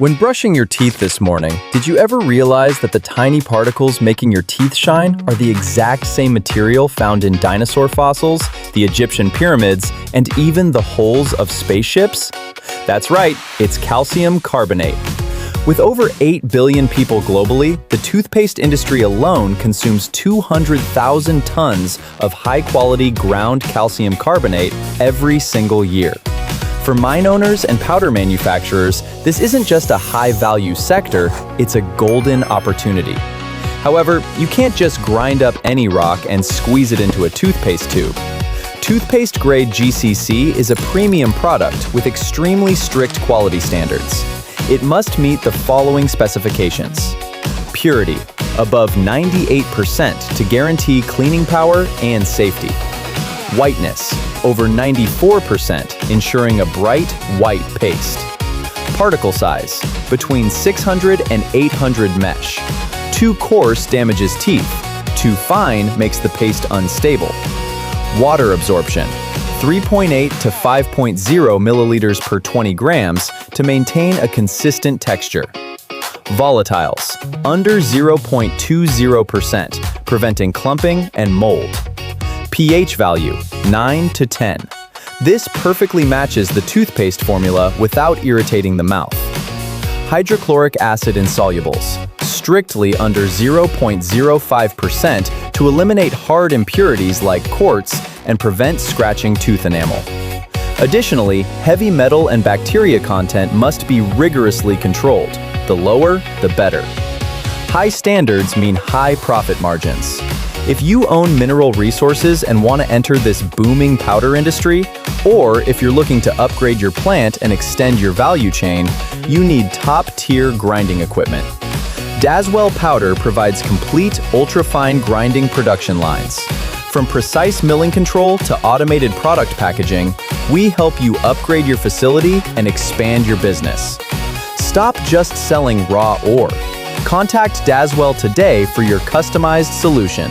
When brushing your teeth this morning, did you ever realize that the tiny particles making your teeth shine are the exact same material found in dinosaur fossils, the Egyptian pyramids, and even the hulls of spaceships? That's right, it's calcium carbonate. With over 8 billion people globally, the toothpaste industry alone consumes 200,000 tons of high-quality ground calcium carbonate every single year. For mine owners and powder manufacturers, this isn't just a high-value sector, it's a golden opportunity. However, you can't just grind up any rock and squeeze it into a toothpaste tube. Toothpaste-grade GCC is a premium product with extremely strict quality standards. It must meet the following specifications. Purity, above 98% to guarantee cleaning power and safety. Whiteness, over 94%, ensuring a bright, white paste. Particle size, between 600 and 800 mesh. Too coarse damages teeth. Too fine makes the paste unstable. Water absorption, 3.8 to 5.0 milliliters per 20 grams to maintain a consistent texture. Volatiles, under 0.20%, preventing clumping and mold. pH value, 9 to 10. This perfectly matches the toothpaste formula without irritating the mouth. Hydrochloric acid insolubles, strictly under 0.05% to eliminate hard impurities like quartz and prevent scratching tooth enamel. Additionally, heavy metal and bacteria content must be rigorously controlled. The lower, the better. High standards mean high profit margins. If you own mineral resources and want to enter this booming powder industry, or if you're looking to upgrade your plant and extend your value chain, you need top-tier grinding equipment. Daswell Powder provides complete ultra-fine grinding production lines. From precise milling control to automated product packaging, we help you upgrade your facility and expand your business. Stop just selling raw ore. Contact Daswell today for your customized solution.